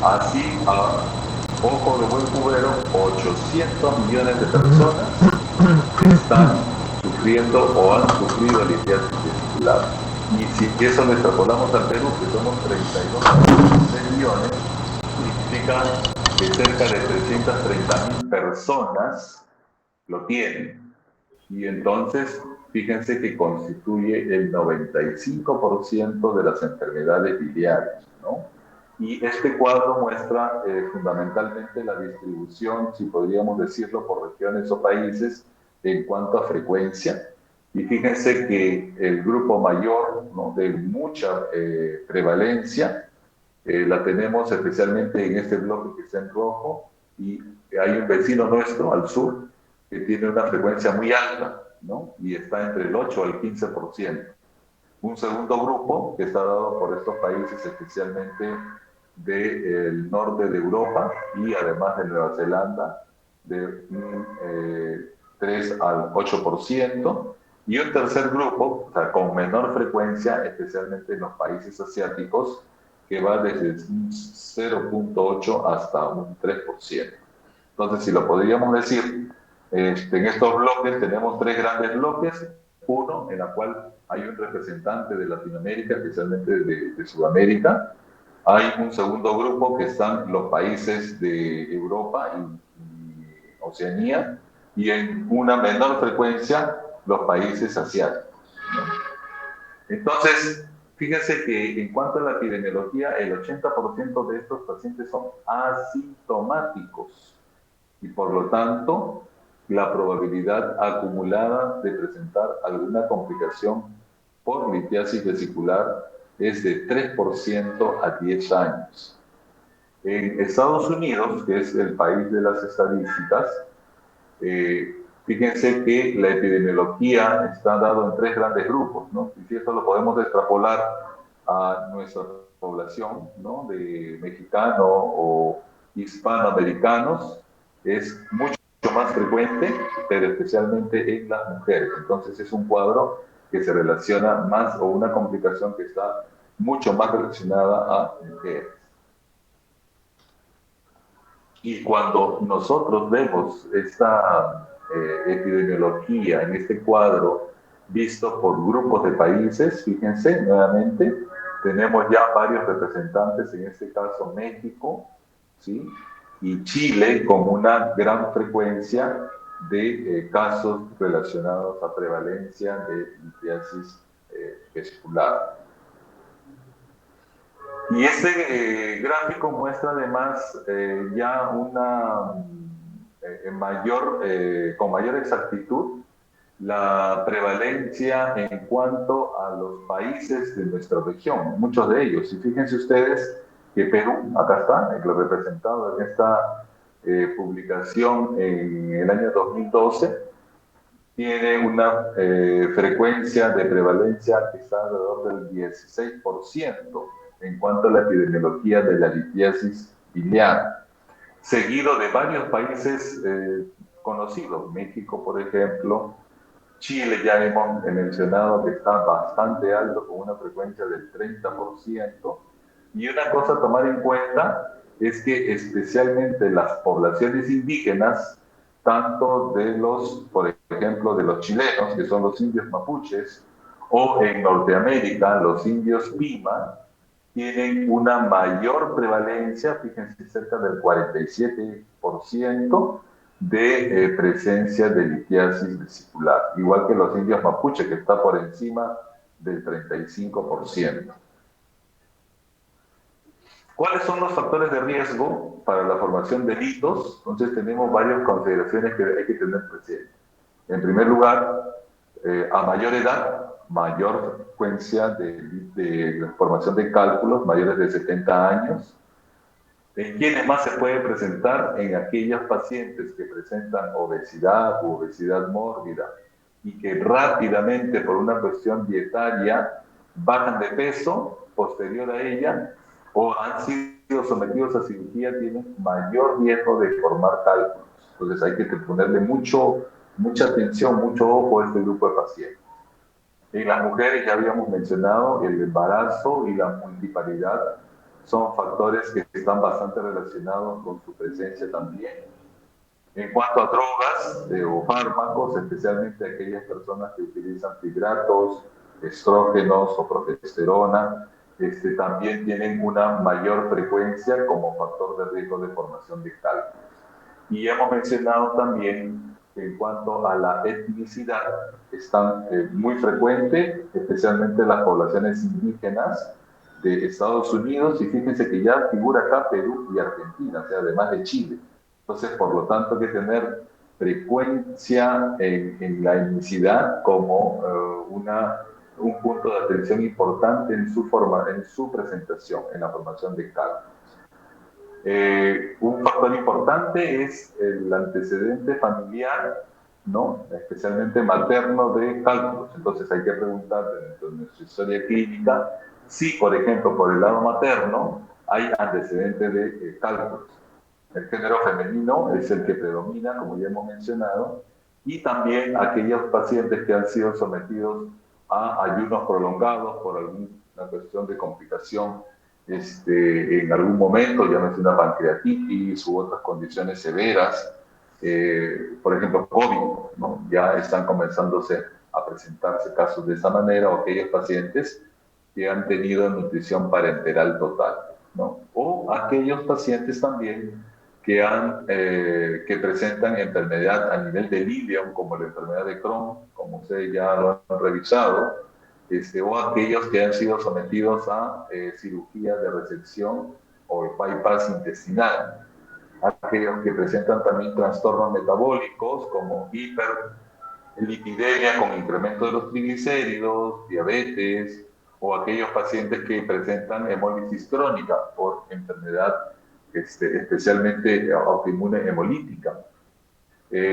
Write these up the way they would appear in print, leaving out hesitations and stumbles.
Así, a ojo de buen cubero, 800 millones de personas están sufriendo o han sufrido litiasis vesicular. Y si eso lo extrapolamos al Perú, que somos 32,3 millones, significa que cerca de 330.000 personas lo tienen. Y entonces, fíjense que constituye el 95% de las enfermedades biliares, ¿no? Y este cuadro muestra fundamentalmente la distribución, si podríamos decirlo, por regiones o países en cuanto a frecuencia. Y fíjense que el grupo mayor, ¿no?, de mucha prevalencia, la tenemos especialmente en este bloque que está en rojo, y hay un vecino nuestro al sur que tiene una frecuencia muy alta, ¿no?, y está entre el 8 al 15%. Un segundo grupo que está dado por estos países, especialmente del norte de Europa y además de Nueva Zelanda, de 3 al 8%, y un tercer grupo, o sea, con menor frecuencia, especialmente en los países asiáticos, que va desde un 0,8 hasta un 3%. Entonces, si lo podríamos decir, en estos bloques tenemos tres grandes bloques. Uno, en la cual hay un representante de Latinoamérica, especialmente de Sudamérica. Hay un segundo grupo que están los países de Europa y Oceanía, y en una menor frecuencia los países asiáticos, ¿no? Entonces, fíjense que en cuanto a la epidemiología, el 80% de estos pacientes son asintomáticos y por lo tanto la probabilidad acumulada de presentar alguna complicación por litiasis vesicular es de 3% a 10 años. En Estados Unidos, que es el país de las estadísticas, fíjense que la epidemiología está dado en tres grandes grupos, ¿no? Y si esto lo podemos extrapolar a nuestra población, ¿no?, de mexicanos o hispanoamericanos, es mucho más frecuente, pero especialmente en las mujeres. Entonces es un cuadro que se relaciona más, o una complicación que está mucho más relacionada a mujeres. Y cuando nosotros vemos esta epidemiología en este cuadro visto por grupos de países, fíjense nuevamente, tenemos ya varios representantes, en este caso México, ¿sí?, y Chile, con una gran frecuencia de casos relacionados a prevalencia de litiasis vesicular. Y este gráfico muestra además ya una con mayor exactitud la prevalencia en cuanto a los países de nuestra región, muchos de ellos. Y fíjense ustedes que Perú, acá está, representado en esta publicación en el año 2012, tiene una frecuencia de prevalencia que está alrededor del 16% en cuanto a la epidemiología de la litiasis biliar, seguido de varios países conocidos, México, por ejemplo. Chile ya hemos mencionado que está bastante alto, con una frecuencia del 30%. Y una cosa a tomar en cuenta es que especialmente las poblaciones indígenas, tanto de los, por ejemplo, de los chilenos, que son los indios mapuches, o en Norteamérica, los indios Pima, tienen una mayor prevalencia, fíjense, cerca del 47% de presencia de litiasis vesicular, igual que los indios mapuche, que está por encima del 35%. ¿Cuáles son los factores de riesgo para la formación de litos? Entonces tenemos varias consideraciones que hay que tener presentes. En primer lugar, a mayor edad, mayor frecuencia de formación de cálculos, mayores de 70 años. ¿En quiénes más se puede presentar? En aquellos pacientes que presentan obesidad u obesidad mórbida y que rápidamente, por una cuestión dietaria, bajan de peso posterior a ella, o han sido sometidos a cirugía, tienen mayor riesgo de formar cálculos. Entonces hay que ponerle mucha atención, mucho ojo a este grupo de pacientes. En las mujeres ya habíamos mencionado el embarazo y la multiparidad son factores que están bastante relacionados con su presencia también. En cuanto a drogas o fármacos, especialmente aquellas personas que utilizan fibratos, estrógenos o progesterona, también tienen una mayor frecuencia como factor de riesgo de formación de cálculos. Y hemos mencionado también que en cuanto a la etnicidad, están muy frecuentes, especialmente en las poblaciones indígenas de Estados Unidos, y fíjense que ya figura acá Perú y Argentina, o sea, además de Chile. Entonces, por lo tanto, hay que tener frecuencia en la etnicidad como un punto de atención importante en su presentación, en la formación de cálculos. Un factor importante es el antecedente familiar, ¿no? Especialmente materno de cálculos. Entonces hay que preguntar dentro de nuestra historia clínica si, por ejemplo, por el lado materno hay antecedentes de cálculos. El género femenino es el que predomina, como ya hemos mencionado, y también aquellos pacientes que han sido sometidos a ayunos prolongados por alguna cuestión de complicación en algún momento, llámese una pancreatitis u otras condiciones severas, por ejemplo, COVID, ¿no? Ya están comenzándose a presentarse casos de esa manera, o aquellos pacientes que han tenido nutrición parenteral total, ¿no? O aquellos pacientes también que presentan enfermedad a nivel de Lilium, como la enfermedad de Crohn, como ustedes ya lo han revisado, o aquellos que han sido sometidos a cirugía de resección o bypass intestinal, aquellos que presentan también trastornos metabólicos como hiperlipidemia con incremento de los triglicéridos, diabetes, o aquellos pacientes que presentan hemólisis crónica por enfermedad especialmente autoinmune hemolítica,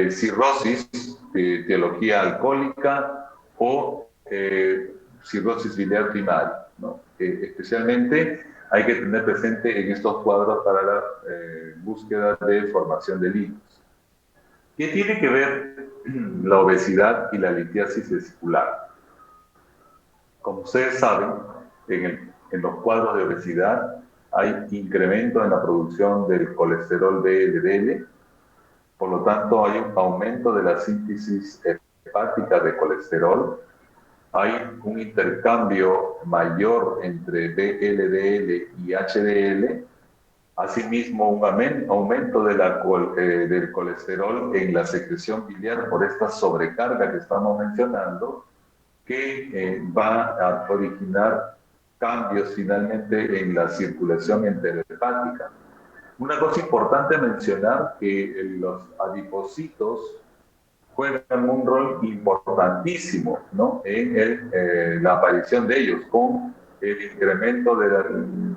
cirrosis, etiología alcohólica o cirrosis biliar primaria, ¿no? Especialmente hay que tener presente en estos cuadros para la búsqueda de formación de lipios. ¿Qué tiene que ver la obesidad y la litiasis vesicular? Como ustedes saben, en los cuadros de obesidad hay incremento en la producción del colesterol LDL, por lo tanto hay un aumento de la síntesis hepática de colesterol, hay un intercambio mayor entre VLDL y HDL, asimismo un aumento del colesterol en la secreción biliar por esta sobrecarga que estamos mencionando, que va a originar cambios finalmente en la circulación enterohepática. Una cosa importante mencionar que los adipocitos juegan un rol importantísimo, ¿no? En la aparición de ellos, con el incremento del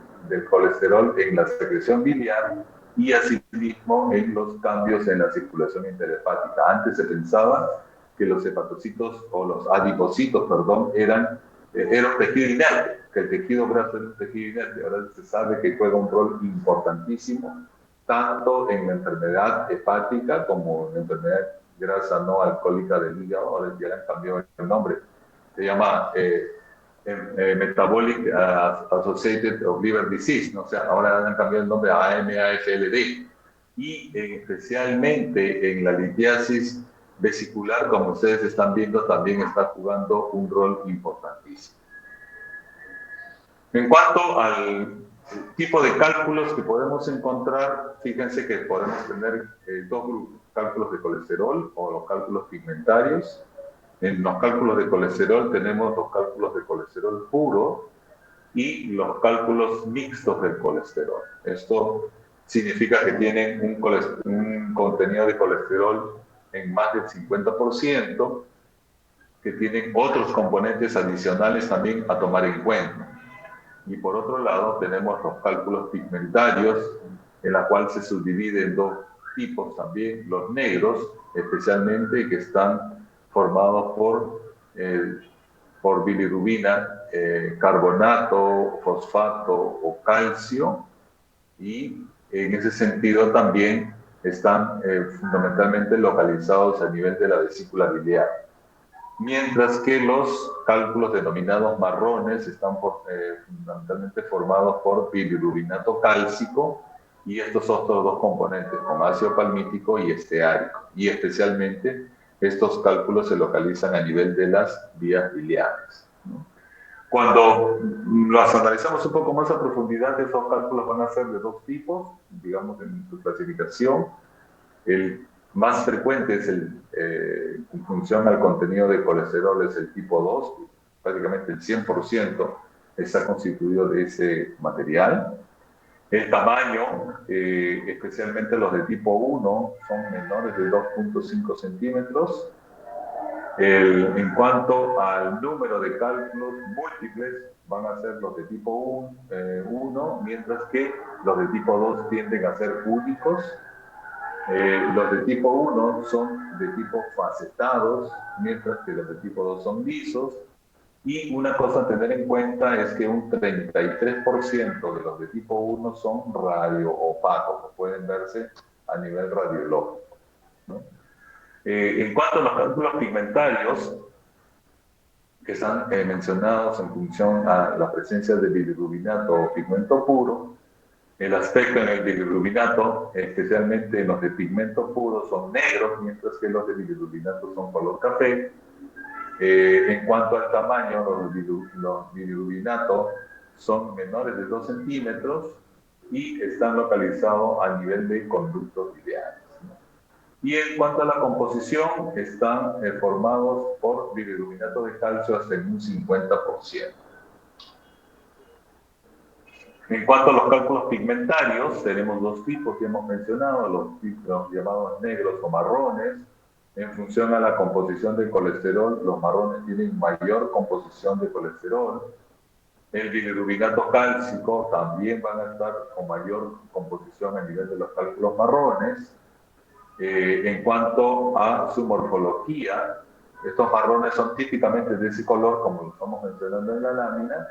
colesterol en la secreción biliar y asimismo en los cambios en la circulación interhepática. Antes se pensaba que los hepatocitos o los adipocitos, perdón, era un tejido inerte, que el tejido graso era un tejido inerte. Ahora se sabe que juega un rol importantísimo tanto en la enfermedad hepática como en la enfermedad grasa no alcohólica del hígado. Ahora ya le han cambiado el nombre. Se llama Metabolic Associated of Liver Disease, ¿no? O sea, ahora han cambiado el nombre a AMAFLD. Y especialmente en la litiasis vesicular, como ustedes están viendo, también está jugando un rol importantísimo. En cuanto al tipo de cálculos que podemos encontrar, fíjense que podemos tener dos grupos: cálculos de colesterol o los cálculos pigmentarios. En los cálculos de colesterol tenemos los cálculos de colesterol puro y los cálculos mixtos del colesterol. Esto significa que tienen un contenido de colesterol en más del 50%, que tienen otros componentes adicionales también a tomar en cuenta. Y por otro lado tenemos los cálculos pigmentarios, en la cual se subdivide en dos tipos también: los negros, especialmente, que están formados por bilirrubina, carbonato, fosfato o calcio, y en ese sentido también están fundamentalmente localizados a nivel de la vesícula biliar. mientras que los cálculos denominados marrones están fundamentalmente formados por bilirrubinato cálcico y estos otros dos componentes, como ácido palmítico y esteárico. Y especialmente estos cálculos se localizan a nivel de las vías biliares, ¿no? Cuando los analizamos un poco más a profundidad, esos cálculos van a ser de dos tipos, digamos, en su clasificación. El más frecuente es en función al contenido de colesterol, es el tipo 2, prácticamente el 100% está constituido de ese material. El tamaño, especialmente los de tipo 1, son menores de 2.5 centímetros. En cuanto al número de cálculos múltiples, van a ser los de tipo 1, mientras que los de tipo 2 tienden a ser únicos. Los de tipo 1 son de tipo facetados, mientras que los de tipo 2 son lisos. Y una cosa a tener en cuenta es que un 33% de los de tipo 1 son radioopacos, pueden verse a nivel radiológico, ¿no? En cuanto a los cálculos pigmentarios, que están mencionados en función a la presencia de bilirrubinato o pigmento puro, el aspecto en el bilirrubinato, especialmente en los de pigmento puro, son negros, mientras que los de bilirrubinato son color café. En cuanto al tamaño, los bilirrubinatos son menores de 2 centímetros y están localizados a nivel de conductos biliares, ¿no? Y en cuanto a la composición, están formados por bilirrubinato de calcio hasta en un 50%. En cuanto a los cálculos pigmentarios, tenemos dos tipos que hemos mencionado, los llamados negros o marrones. En función a la composición del colesterol, los marrones tienen mayor composición de colesterol. El bilirrubinato cálcico también van a estar con mayor composición a nivel de los cálculos marrones. En cuanto a su morfología, estos marrones son típicamente de ese color, como lo estamos mencionando en la lámina.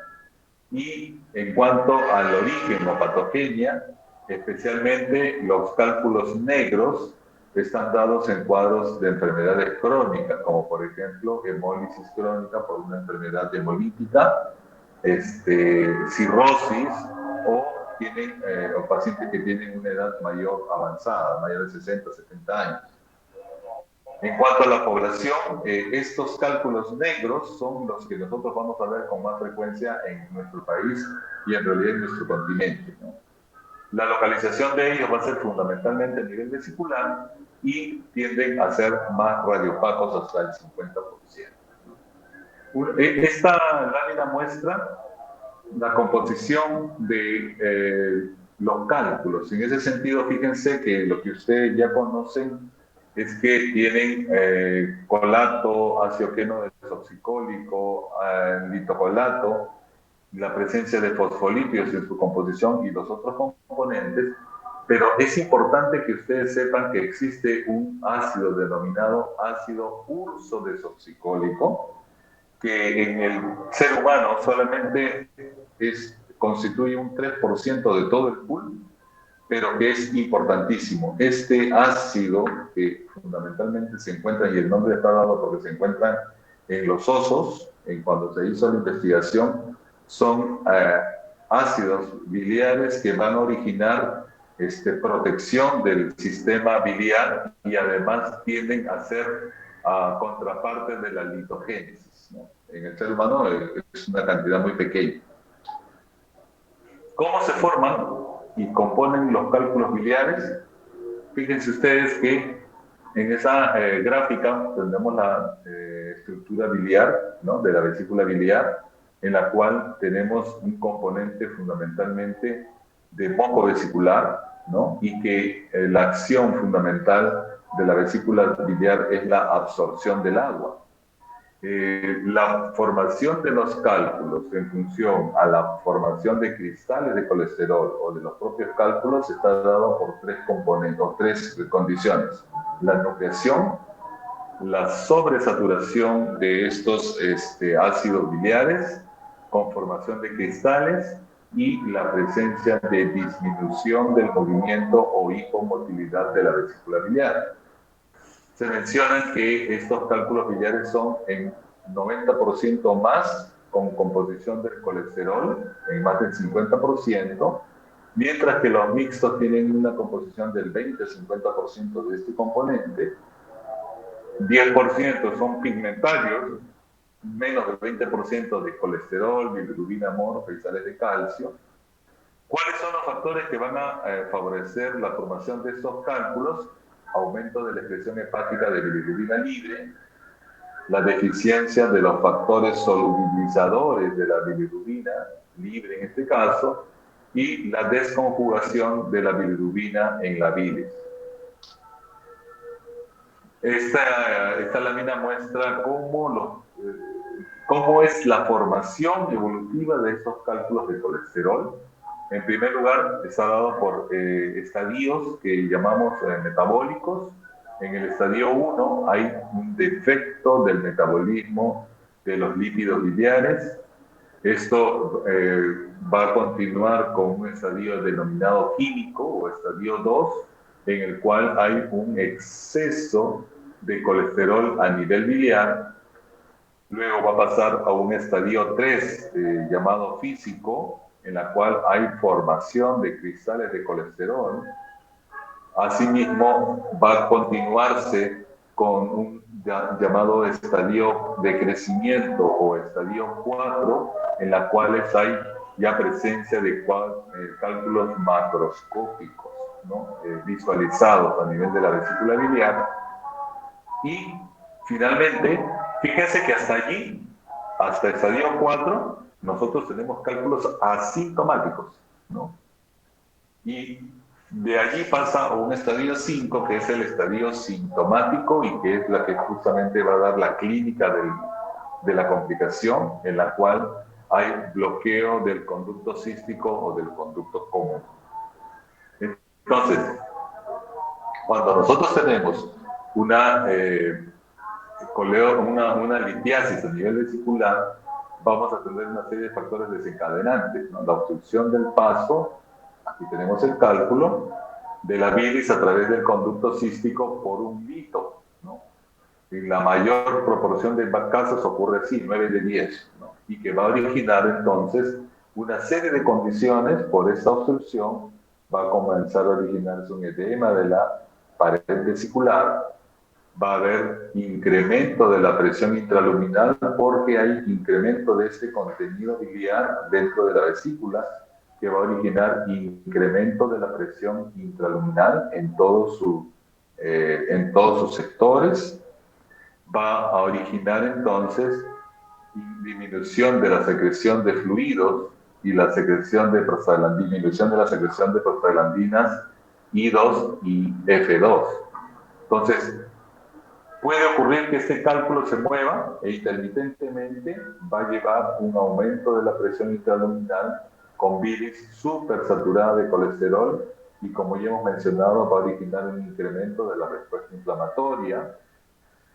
Y en cuanto al origen o patogenia, especialmente los cálculos negros están dados en cuadros de enfermedades crónicas, como por ejemplo hemólisis crónica por una enfermedad hemolítica, cirrosis o pacientes que tienen una edad mayor avanzada, mayor de 60, 70 años. En cuanto a la población, estos cálculos negros son los que nosotros vamos a ver con más frecuencia en nuestro país y en realidad en nuestro continente, ¿no? La localización de ellos va a ser fundamentalmente a nivel vesicular y tienden a ser más radiopacos hasta el 50%, ¿no? Esta lámina muestra la composición de los cálculos. En ese sentido, fíjense que lo que ustedes ya conocen es que tienen colato, ácido queno desoxicólico, litocolato, la presencia de fosfolípidos en su composición y los otros componentes, pero es importante que ustedes sepan que existe un ácido denominado ácido ursodesoxicólico, que en el ser humano solamente constituye un 3% de todo el pool, pero que es importantísimo. Este ácido, que fundamentalmente se encuentra, y el nombre está dado porque se encuentran en los osos, cuando se hizo la investigación, son ácidos biliares que van a originar protección del sistema biliar y además tienden a ser contraparte de la litogénesis, ¿no? En el ser humano es una cantidad muy pequeña. ¿Cómo se forman y componen los cálculos biliares? Fíjense ustedes que en esa gráfica tenemos la estructura biliar, ¿no?, de la vesícula biliar, en la cual tenemos un componente fundamentalmente de moco vesicular, ¿no?, y que la acción fundamental de la vesícula biliar es la absorción del agua. La formación de los cálculos en función a la formación de cristales de colesterol o de los propios cálculos está dado por tres componentes o tres condiciones: la nucleación, la sobresaturación de estos ácidos biliares con formación de cristales y la presencia de disminución del movimiento o hipomotilidad de la vesícula biliar. se menciona que estos cálculos biliares son en 90% más con composición del colesterol, en más del 50%, mientras que los mixtos tienen una composición del 20-50% de este componente, 10% son pigmentarios, menos del 20% de colesterol, bilirrubina amorfa y sales de calcio. ¿Cuáles son los factores que van a favorecer la formación de estos cálculos? Aumento de la excreción hepática de bilirrubina libre, la deficiencia de los factores solubilizadores de la bilirrubina libre en este caso, y la desconjugación de la bilirrubina en la bilis. Esta lámina muestra cómo es la formación evolutiva de estos cálculos de colesterol. En primer lugar, está dado por estadios que llamamos metabólicos. En el estadio 1 hay un defecto del metabolismo de los lípidos biliares. Esto va a continuar con un estadio denominado químico o estadio 2, en el cual hay un exceso de colesterol a nivel biliar. Luego va a pasar a un estadio 3 llamado físico, en la cual hay formación de cristales de colesterol. Asimismo, va a continuarse con un llamado estadio de crecimiento o estadio 4, en la cual hay ya presencia de cálculos macroscópicos, ¿no? Visualizados a nivel de la vesícula biliar. Y finalmente, fíjense que hasta allí, hasta el estadio 4, nosotros tenemos cálculos asintomáticos, ¿no? Y de allí pasa a un estadio 5, que es el estadio sintomático y que es la que justamente va a dar la clínica de la complicación, en la cual hay bloqueo del conducto cístico o del conducto común. Entonces, cuando nosotros tenemos una litiasis a nivel vesicular, vamos a tener una serie de factores desencadenantes, ¿no? La obstrucción del paso, aquí tenemos el cálculo, de la bilis a través del conducto cístico por un lito, ¿no? En la mayor proporción de casos ocurre así, 9 de 10, ¿no? Y que va a originar entonces una serie de condiciones. Por esta obstrucción va a comenzar a originarse un edema de la pared vesicular, va a haber incremento de la presión intraluminal porque hay incremento de este contenido biliar dentro de la vesícula, que va a originar incremento de la presión intraluminal en todos sus sectores. Va a originar entonces disminución de la secreción de fluidos y la secreción de disminución de la secreción de prostaglandinas I2 y F2. Entonces, puede ocurrir que este cálculo se mueva e intermitentemente va a llevar un aumento de la presión intraluminal con bilis supersaturada de colesterol y, como ya hemos mencionado, va a originar un incremento de la respuesta inflamatoria.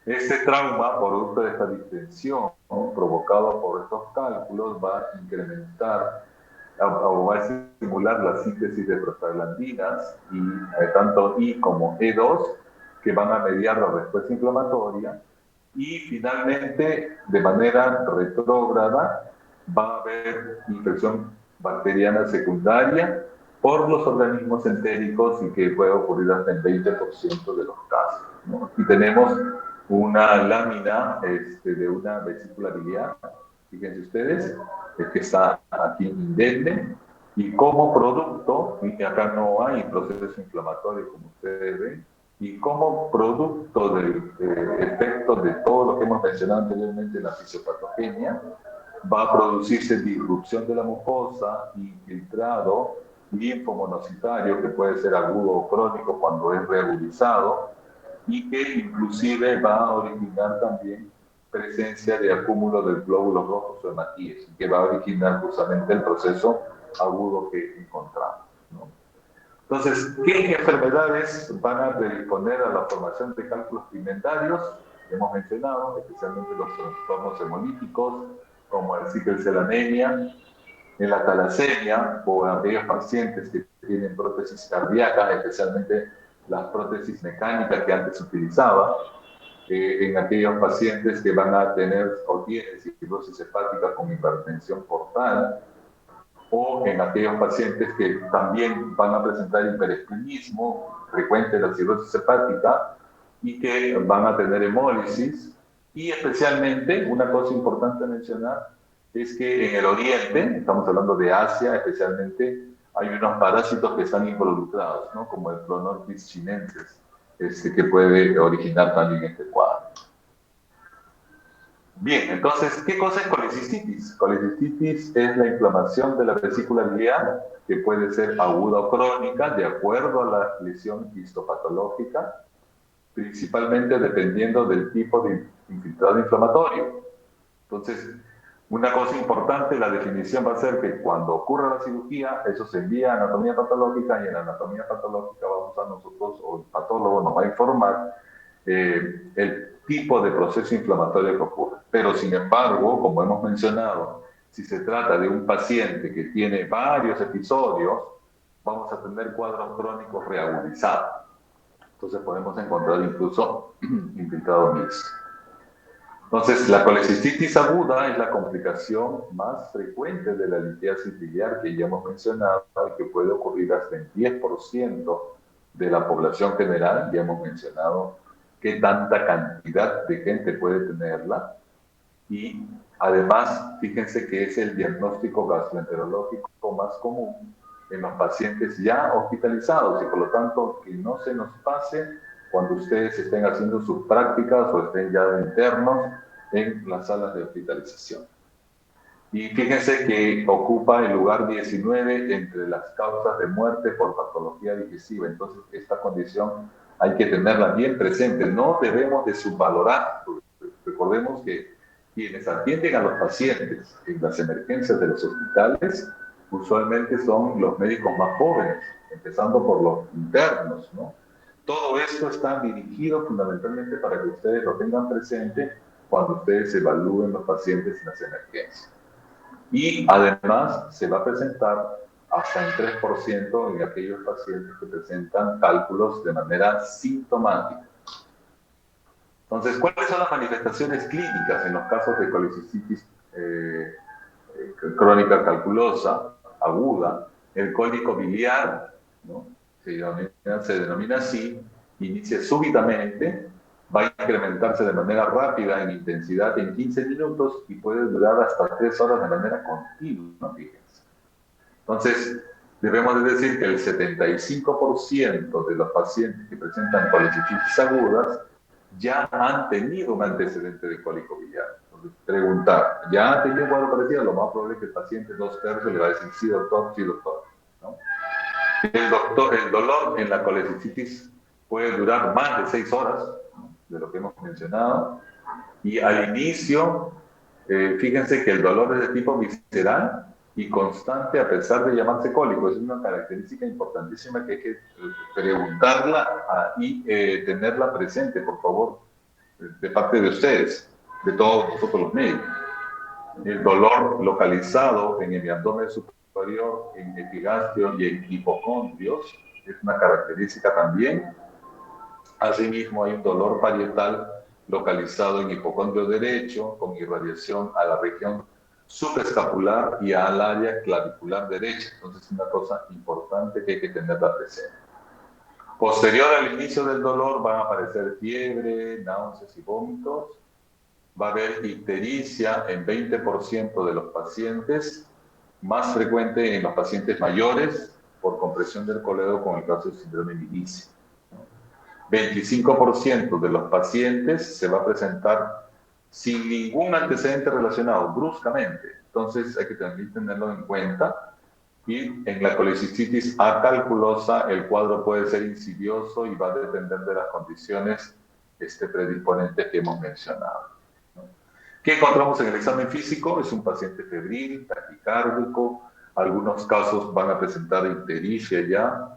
Este trauma, producto de esta distensión, ¿no?, provocado por estos cálculos, va a incrementar o va a estimular la síntesis de prostaglandinas, y tanto I como E2, que van a mediar la respuesta inflamatoria. Y finalmente, de manera retrógrada, va a haber infección bacteriana secundaria por los organismos entéricos y que puede ocurrir hasta en 20% de los casos, ¿no? Y tenemos una lámina de una vesícula biliar, fíjense ustedes, que está aquí indemne, y como producto, y acá no hay proceso inflamatorio como ustedes ven, y como producto del efecto de todo lo que hemos mencionado anteriormente en la fisiopatogenia, va a producirse disrupción de la mucosa, infiltrado, linfomonocitario, que puede ser agudo o crónico cuando es reagudizado, y que inclusive va a originar también presencia de acúmulo del glóbulos rojos o hematíes, que va a originar justamente el proceso agudo que encontramos, ¿no? Entonces, ¿qué enfermedades van a predisponer a la formación de cálculos pigmentarios? Hemos mencionado especialmente los trastornos hemolíticos, como el sickle cell anemia, en la talasemia, o aquellos pacientes que tienen prótesis cardíacas, especialmente las prótesis mecánicas que antes se utilizaba, en aquellos pacientes que van a tener o tienen cirrosis hepática con hipertensión portal, o en aquellos pacientes que también van a presentar hiperesplenismo frecuente de la cirrosis hepática y que van a tener hemólisis. Y especialmente, una cosa importante a mencionar es que en el oriente, estamos hablando de Asia especialmente, hay unos parásitos que están involucrados, ¿no? Como el Plonortis chinensis, que puede originar también este cuadro. Bien, entonces, ¿qué cosa es colecistitis? Colecistitis es la inflamación de la vesícula biliar, que puede ser aguda o crónica, de acuerdo a la lesión histopatológica, principalmente dependiendo del tipo de infiltrado inflamatorio. Entonces, una cosa importante, la definición va a ser que cuando ocurra la cirugía, eso se envía a anatomía patológica y en la anatomía patológica vamos a nosotros, o el patólogo nos va a informar el tipo de proceso inflamatorio que ocurre. Pero sin embargo, como hemos mencionado, si se trata de un paciente que tiene varios episodios, vamos a tener cuadros crónicos reagudizados. Entonces podemos encontrar incluso infiltrado mixto. Entonces, la colecistitis aguda es la complicación más frecuente de la litiasis biliar que ya hemos mencionado y que puede ocurrir hasta en 10% de la población general. Ya hemos mencionado qué tanta cantidad de gente puede tenerla. Y además, fíjense que es el diagnóstico gastroenterológico más común en los pacientes ya hospitalizados y por lo tanto que no se nos pase cuando ustedes estén haciendo sus prácticas o estén ya internos en las salas de hospitalización. Y fíjense que ocupa el lugar 19 entre las causas de muerte por patología digestiva. Entonces, esta condición hay que tenerla bien presente. No debemos de subvalorar. Recordemos que quienes atienden a los pacientes en las emergencias de los hospitales usualmente son los médicos más jóvenes, empezando por los internos, ¿no? Todo esto está dirigido fundamentalmente para que ustedes lo tengan presente cuando ustedes evalúen los pacientes en las emergencias. Y además se va a presentar hasta en 3% en aquellos pacientes que presentan cálculos de manera sintomática. Entonces, ¿cuáles son las manifestaciones clínicas en los casos de colecistitis crónica calculosa, aguda? El cólico biliar, ¿no? se denomina así, inicia súbitamente, va a incrementarse de manera rápida en intensidad en 15 minutos y puede durar hasta 3 horas de manera continua, fíjense. Entonces, debemos de decir que el 75% de los pacientes que presentan colecistitis agudas ya han tenido un antecedente de cólico biliar. Entonces, preguntar, ¿ya ha tenido cuadro parecido? Lo más probable es que el paciente 2/3 le va a decir sí, doctor, sí, doctor, ¿no? El dolor en la colecistitis puede durar más de 6 horas, ¿no? De lo que hemos mencionado, y al inicio, fíjense que el dolor es de tipo visceral y constante a pesar de llamarse cólico. Es una característica importantísima que hay que preguntarla y tenerla presente, por favor, de parte de ustedes, de todos nosotros los médicos. El dolor localizado en el abdomen superior, en epigastrio y en hipocondrios es una característica también. Asimismo, hay un dolor parietal localizado en hipocondrio derecho, con irradiación a la región subescapular y al área clavicular derecha. Entonces, es una cosa importante que hay que tenerla presente. Posterior al inicio del dolor van a aparecer fiebre, náuseas y vómitos. Va a haber ictericia en 20% de los pacientes, más frecuente en los pacientes mayores, por compresión del coledo con el caso del síndrome de Inicia. 25% de los pacientes se va a presentar sin ningún antecedente relacionado, bruscamente. Entonces hay que también tenerlo en cuenta. Y en la colecistitis acalculosa el cuadro puede ser insidioso y va a depender de las condiciones predisponentes que hemos mencionado. ¿Qué encontramos en el examen físico? Es un paciente febril, taquicárdico, algunos casos van a presentar ictericia ya,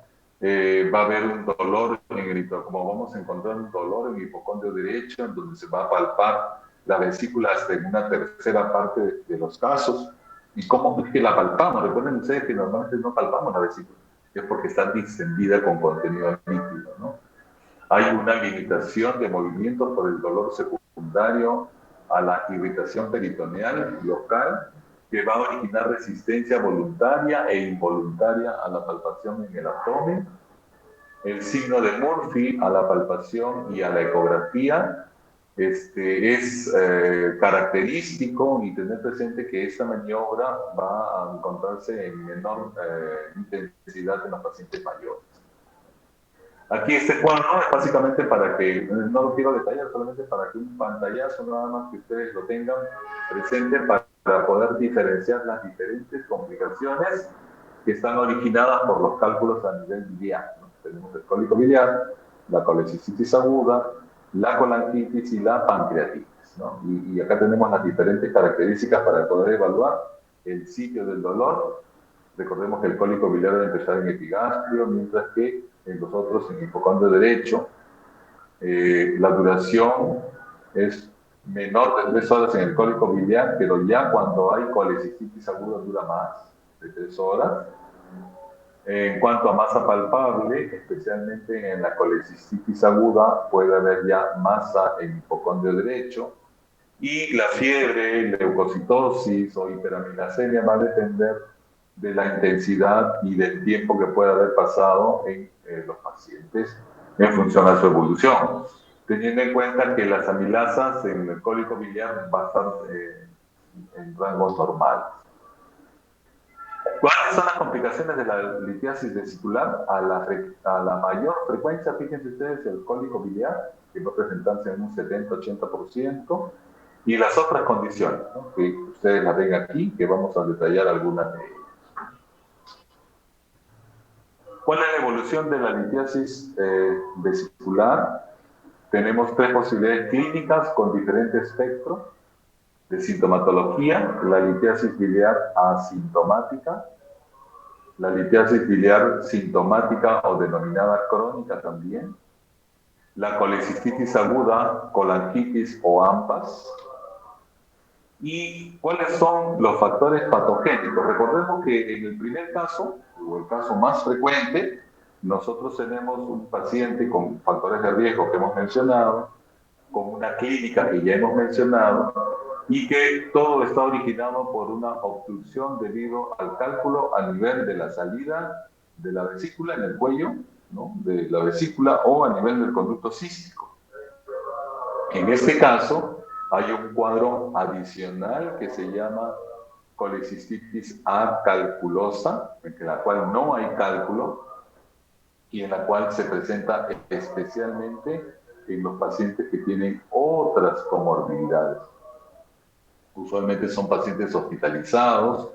va a haber un dolor como vamos a encontrar un dolor en el hipocondrio derecho, en donde se va a palpar la vesícula hasta en una tercera parte de los casos. ¿Y cómo es que la palpamos? Recuerden ustedes que normalmente no palpamos la vesícula, es porque está distendida con contenido líquido, ¿no? Hay una limitación de movimientos por el dolor secundario a la irritación peritoneal local, que va a originar resistencia voluntaria e involuntaria a la palpación en el abdomen. El signo de Murphy a la palpación y a la ecografía es característico, y tener presente que esta maniobra va a encontrarse en menor intensidad en los pacientes mayores. Aquí este cuadro es básicamente para que, no lo quiero detallar, solamente para que un pantallazo nada más que ustedes lo tengan presente para poder diferenciar las diferentes complicaciones que están originadas por los cálculos a nivel biliar, ¿no? Tenemos el cólico biliar, la colecistitis aguda, la colangitis y la pancreatitis, ¿no? Y acá tenemos las diferentes características para poder evaluar el sitio del dolor. Recordemos que el cólico biliar debe empezar en epigastrio, mientras que en los otros, en el hipocondrio derecho, la duración es menor de 3 horas en el cólico biliar, pero ya cuando hay colecistitis aguda dura más de 3 horas. En cuanto a masa palpable, especialmente en la colecistitis aguda, puede haber ya masa en hipocondrio derecho, y la fiebre, leucocitosis o hiperamilasemia va a depender de la intensidad y del tiempo que pueda haber pasado en los pacientes en función a su evolución, teniendo en cuenta que las amilasas en el cólico biliar van a estar en rangos normales. ¿Cuáles son las complicaciones de la litiasis vesicular? A la mayor frecuencia, fíjense ustedes, el cólico biliar, que va a presentarse en un 70-80%, y las otras condiciones, ¿no?, que ustedes las ven aquí, que vamos a detallar algunas de ellas. ¿Cuál es la evolución de la litiasis vesicular? Tenemos 3 posibilidades clínicas con diferente espectro de sintomatología: la litiasis biliar asintomática, la litiasis biliar sintomática o denominada crónica también, la colecistitis aguda, colangitis o AMPAS. ¿Y cuáles son los factores patogénicos? Recordemos que en el primer caso, o el caso más frecuente, nosotros tenemos un paciente con factores de riesgo que hemos mencionado, con una clínica que ya hemos mencionado, y que todo está originado por una obstrucción debido al cálculo a nivel de la salida de la vesícula en el cuello, ¿no?, de la vesícula, o a nivel del conducto cístico. En este caso, hay un cuadro adicional que se llama colecistitis acalculosa, en la cual no hay cálculo y en la cual se presenta especialmente en los pacientes que tienen otras comorbilidades. Usualmente son pacientes hospitalizados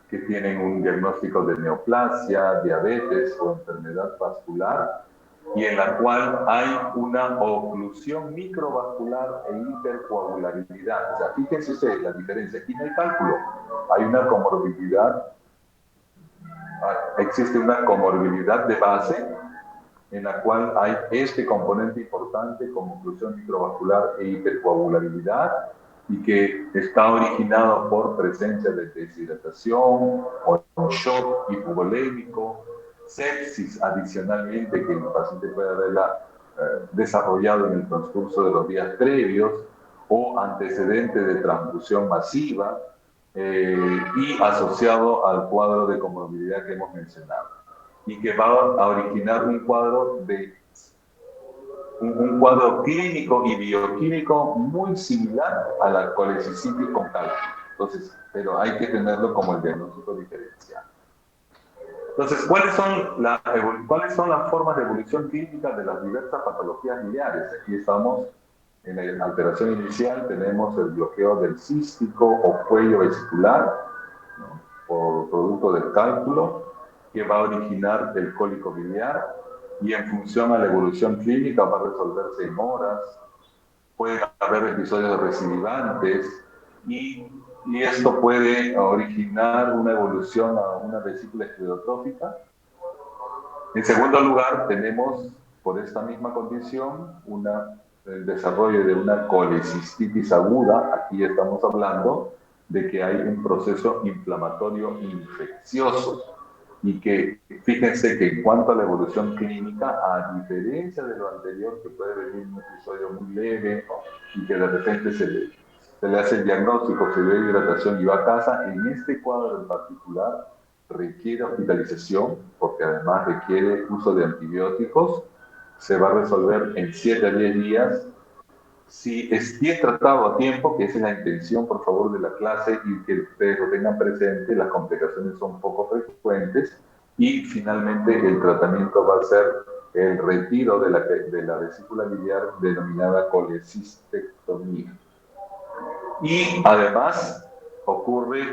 que tienen un diagnóstico de neoplasia, diabetes o enfermedad vascular, y en la cual hay una oclusión microvascular e hipercoagulabilidad. O sea, fíjense ustedes la diferencia. Aquí no hay cálculo, hay una comorbilidad, existe una comorbilidad de base en la cual hay este componente importante como oclusión microvascular e hipercoagulabilidad, y que está originado por presencia de deshidratación o shock hipovolémico, sepsis adicionalmente, que el paciente puede haberla desarrollado en el transcurso de los días previos, o antecedente de transfusión masiva, y asociado al cuadro de comorbilidad que hemos mencionado, y que va a originar un cuadro clínico y bioquímico muy similar a la colecistitis con cálculo. Entonces, pero hay que tenerlo como el diagnóstico diferencial. Entonces, ¿cuáles son las formas de evolución clínica de las diversas patologías biliares? Aquí estamos en la alteración inicial, tenemos el bloqueo del cístico o cuello vesicular, ¿no?, por producto del cálculo, que va a originar el cólico biliar, y en función a la evolución clínica va a resolverse en horas. Pueden haber episodios recidivantes, y esto puede originar una evolución a una vesícula esclerotrófica. En segundo lugar, tenemos, por esta misma condición, el desarrollo de una colecistitis aguda. Aquí estamos hablando de que hay un proceso inflamatorio infeccioso y que fíjense que en cuanto a la evolución clínica, a diferencia de lo anterior, que puede venir un episodio muy leve y que de repente se le hace el diagnóstico, se le da hidratación y va a casa, en este cuadro en particular requiere hospitalización porque además requiere uso de antibióticos, se va a resolver en 7 a 10 días. Si es bien tratado a tiempo, que esa es la intención, por favor, de la clase y que ustedes lo tengan presente, las complicaciones son poco frecuentes y finalmente el tratamiento va a ser el retiro de la vesícula biliar denominada colecistectomía. Y además ocurre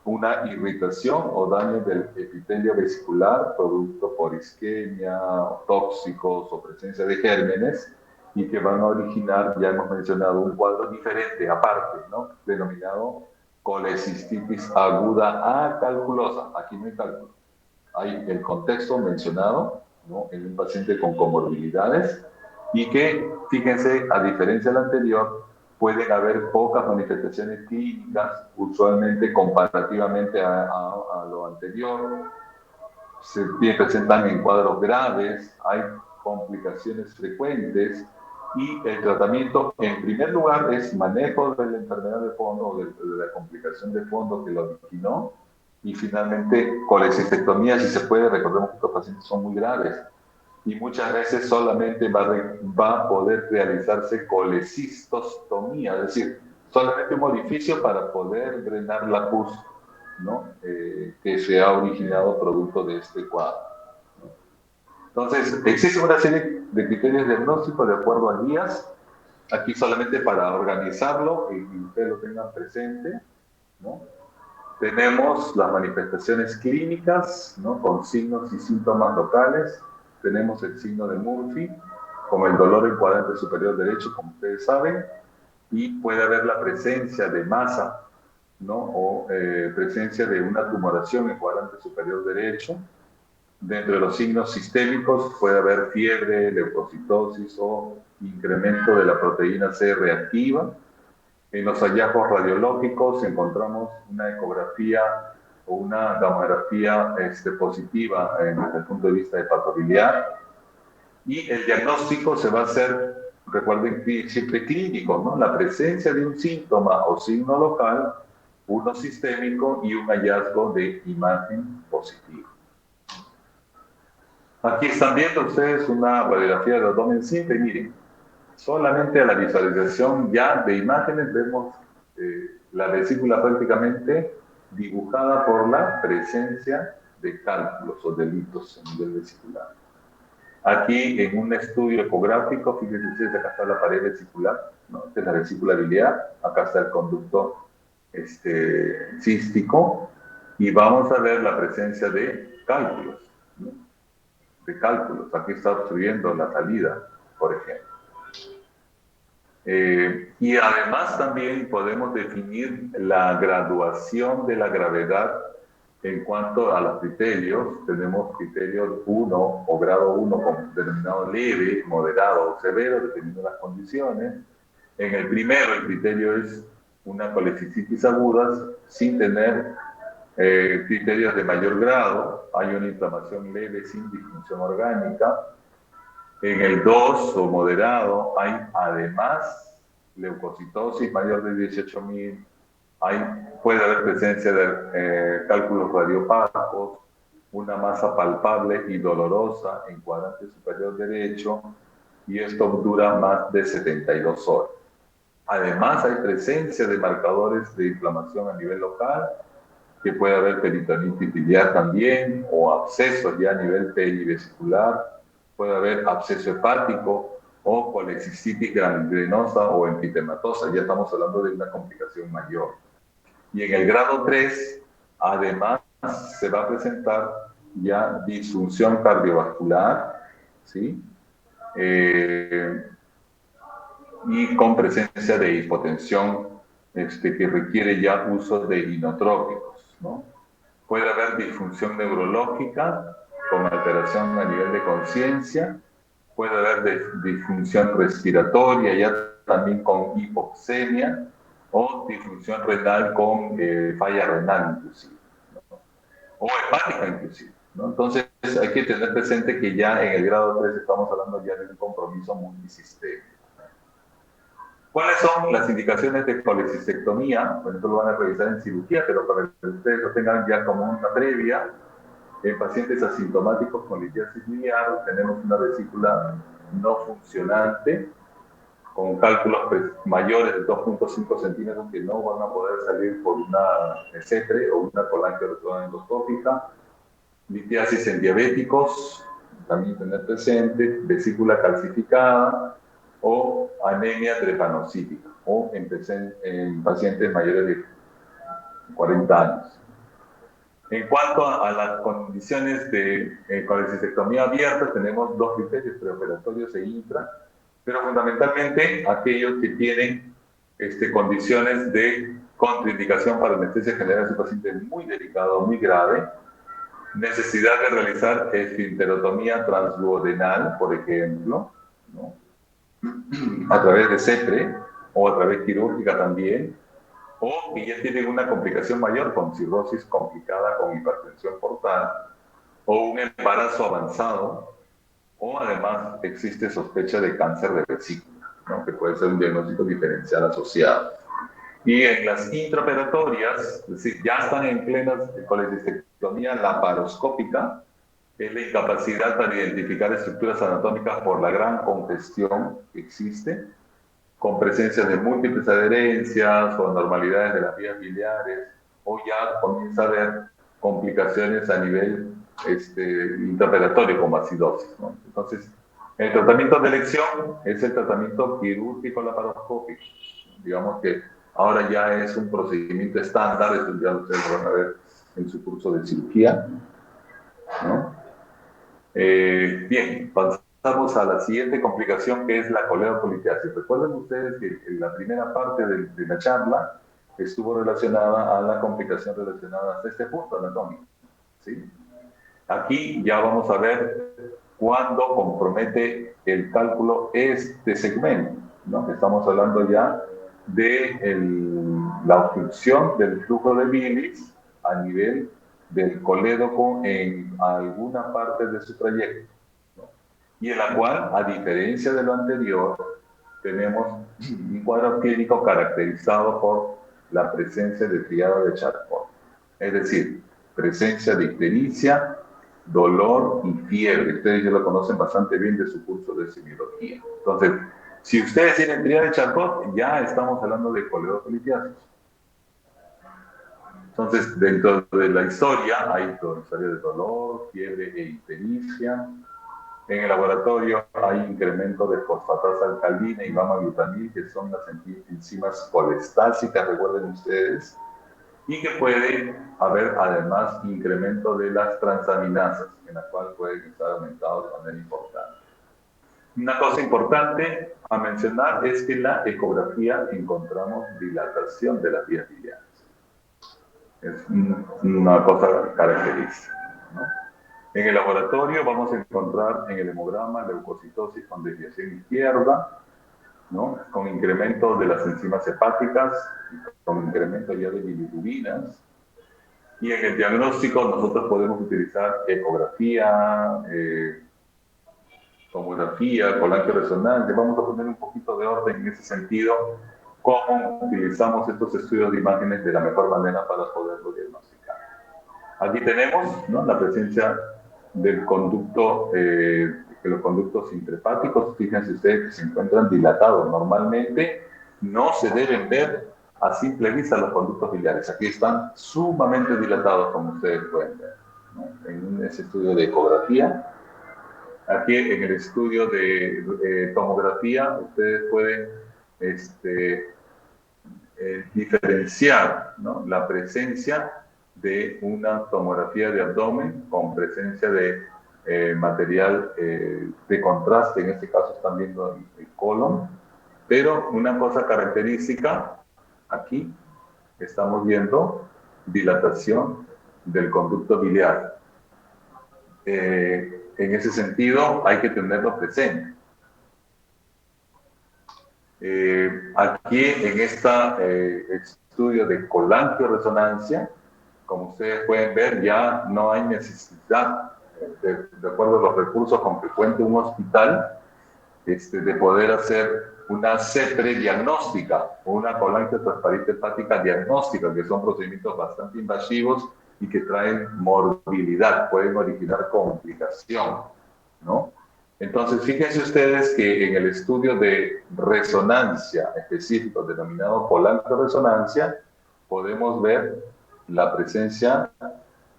una irritación o daño del epitelio vesicular, producto por isquemia, tóxicos o presencia de gérmenes, y que van a originar, ya hemos mencionado, un cuadro diferente, aparte, ¿no? Denominado colecistitis aguda acalculosa. Aquí no hay cálculo. Hay el contexto mencionado, ¿no? En un paciente con comorbilidades y que, fíjense, a diferencia del anterior, pueden haber pocas manifestaciones clínicas, usualmente comparativamente a lo anterior, se presentan en cuadros graves, hay complicaciones frecuentes y el tratamiento, en primer lugar, es manejo de la enfermedad de fondo o de la complicación de fondo que lo originó y finalmente colecistectomía, si se puede. Recordemos que estos pacientes son muy graves y muchas veces solamente va a poder realizarse colecistostomía, es decir, solamente un orificio para poder drenar la pus, ¿no? Que se ha originado producto de este cuadro. Entonces, existe una serie de criterios diagnósticos de acuerdo a guías, aquí solamente para organizarlo y que ustedes lo tengan presente, ¿no? Tenemos las manifestaciones clínicas, ¿no? Con signos y síntomas locales. Tenemos el signo de Murphy, como el dolor en cuadrante superior derecho, como ustedes saben, y puede haber la presencia de masa, ¿no? O presencia de una tumoración en cuadrante superior derecho. Dentro de los signos sistémicos puede haber fiebre, leucocitosis o incremento de la proteína C reactiva. En los hallazgos radiológicos encontramos una ecografía o una gamografía positiva desde el punto de vista hepatobiliar. Y el diagnóstico se va a hacer, recuerden, siempre clínico, ¿no? La presencia de un síntoma o signo local, uno sistémico y un hallazgo de imagen positiva. Aquí están viendo ustedes una radiografía de abdomen simple. Miren, solamente a la visualización ya de imágenes vemos la vesícula prácticamente dibujada por la presencia de cálculos o delitos a nivel vesicular. Aquí en un estudio ecográfico, fíjense ustedes, acá está la pared vesicular, ¿no? Esta es la vesícula biliar, acá está el conducto cístico y vamos a ver la presencia de cálculos, ¿no? De cálculos. Aquí está obstruyendo la salida, por ejemplo. Y además también podemos definir la graduación de la gravedad en cuanto a los criterios. Tenemos criterios 1 o grado 1 denominado leve, moderado o severo, dependiendo de las condiciones. En el primero, el criterio es una colecistitis aguda sin tener criterios de mayor grado. Hay una inflamación leve sin disfunción orgánica. En el 2 o moderado hay además leucocitosis mayor de 18.000, puede haber presencia de cálculos radiopáticos, una masa palpable y dolorosa en cuadrante superior derecho, y esto dura más de 72 horas. Además hay presencia de marcadores de inflamación a nivel local, que puede haber peritonitis biliar también, o abscesos ya a nivel perivesicular, puede haber absceso hepático o colecistitis gangrenosa o empitematosa. Ya estamos hablando de una complicación mayor. Y en el grado 3, además, se va a presentar ya disfunción cardiovascular, ¿sí? Y con presencia de hipotensión que requiere ya uso de inotrópicos, ¿no? Puede haber disfunción neurológica con alteración a nivel de conciencia, puede haber disfunción respiratoria ya también con hipoxemia o disfunción renal con falla renal inclusive, ¿no? O hepática inclusive. ¿no? Entonces hay que tener presente que ya en el grado 3 estamos hablando ya de un compromiso multisistémico. ¿Cuáles son las indicaciones de colecistectomía? Bueno, esto lo van a revisar en cirugía, pero para que ustedes lo tengan ya como una previa, en pacientes asintomáticos con litiasis biliar tenemos una vesícula no funcionante con cálculos mayores de 2.5 centímetros que no van a poder salir por una cetre o una colangioresonancia endoscópica, litiasis en diabéticos, también tener presente, vesícula calcificada o anemia drepanocítica o en pacientes mayores de 40 años. En cuanto a las condiciones de colecistectomía abierta, tenemos dos criterios, preoperatorios e intra, pero fundamentalmente aquellos que tienen condiciones de contraindicación para anestesia general en un paciente muy delicado, muy grave, necesidad de realizar esfinterotomía transduodenal, por ejemplo, ¿no? A través de CEPRE o a través quirúrgica también, o que ya tienen una complicación mayor con cirrosis complicada con hipertensión portal, o un embarazo avanzado, o además existe sospecha de cáncer de vesícula, ¿no? Que puede ser un diagnóstico diferencial asociado. Y en las intraoperatorias, es decir, ya están en plenas colecistectomía laparoscópica, es la incapacidad para identificar estructuras anatómicas por la gran congestión que existe, con presencia de múltiples adherencias o anormalidades de las vías biliares, o ya comienza a haber complicaciones a nivel intraoperatorio como acidosis, ¿no? Entonces, el tratamiento de elección es el tratamiento quirúrgico laparoscópico. Digamos que ahora ya es un procedimiento estándar, esto ya ustedes lo van a ver en su curso de cirugía, ¿no? Bien, pasamos a la siguiente complicación, que es la coledocolitiasis. Recuerden ustedes que en la primera parte de la charla estuvo relacionada a la complicación relacionada hasta este punto anatómico, ¿sí? Aquí ya vamos a ver cuándo compromete el cálculo este segmento, ¿no? Estamos hablando ya de la obstrucción del flujo de bilis a nivel del colédoco en alguna parte de su trayecto, ¿no? Y en la cual, a diferencia de lo anterior, tenemos un cuadro clínico caracterizado por la presencia de triada de Charcot, es decir, presencia de ictericia, dolor y fiebre. Ustedes ya lo conocen bastante bien de su curso de semiología. Entonces, si ustedes tienen triada de Charcot, ya estamos hablando de coledocolitiasis. Entonces, dentro de la historia hay historia de dolor, fiebre e ictericia. En el laboratorio hay incremento de fosfatasa alcalina y gamma-glutamil, que son las enzimas colestásicas, recuerden ustedes, y que puede haber además incremento de las transaminasas, en la cual pueden estar aumentados de manera importante. Una cosa importante a mencionar es que en la ecografía encontramos dilatación de las vías biliares. Es una cosa característica, ¿no? En el laboratorio vamos a encontrar en el hemograma leucocitosis con desviación izquierda, ¿no? Con incremento de las enzimas hepáticas, con incremento ya de bilirrubinas. Y en el diagnóstico nosotros podemos utilizar ecografía, tomografía, colangioresonancia. Vamos a poner un poquito de orden en ese sentido, cómo utilizamos estos estudios de imágenes de la mejor manera para poderlo diagnosticar. Aquí tenemos, ¿no?, la presencia del conducto, de los conductos intrahepáticos. Fíjense ustedes que se encuentran dilatados. Normalmente no se deben ver a simple vista los conductos biliares. Aquí están sumamente dilatados, como ustedes pueden ver, ¿no?, en ese estudio de ecografía. Aquí en el estudio de tomografía, ustedes pueden diferenciar, ¿no?, la presencia de una tomografía de abdomen con presencia de material de contraste. En este caso están viendo el colon, pero una cosa característica, aquí estamos viendo dilatación del conducto biliar. En ese sentido hay que tenerlo presente. Aquí en este estudio de colangioresonancia como ustedes pueden ver, ya no hay necesidad, de acuerdo a los recursos con que cuente un hospital, de poder hacer una CEPRE diagnóstica o una colangia transparente hepática diagnóstica, que son procedimientos bastante invasivos y que traen morbilidad, pueden originar complicación, ¿no? Entonces, fíjense ustedes que en el estudio de resonancia específico denominado colangioresonancia, podemos ver la presencia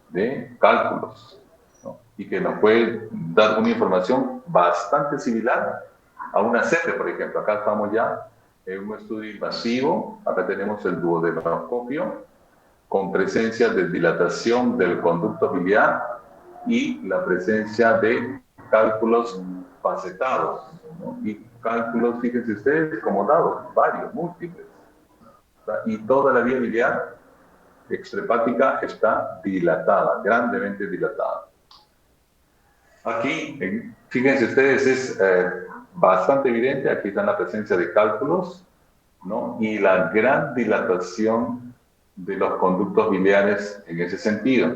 de cálculos, ¿no? Y que nos puede dar una información bastante similar a una CEPRE, por ejemplo. Acá estamos ya en un estudio invasivo, acá tenemos el duodenoscopio, con presencia de dilatación del conducto biliar y la presencia de cálculos facetados, ¿no? Y cálculos, fíjense ustedes, como dados, varios, múltiples. Y toda la vía biliar extrahepática está dilatada, grandemente dilatada. Aquí, fíjense ustedes, es bastante evidente, aquí está la presencia de cálculos, ¿no? Y la gran dilatación de los conductos biliares en ese sentido.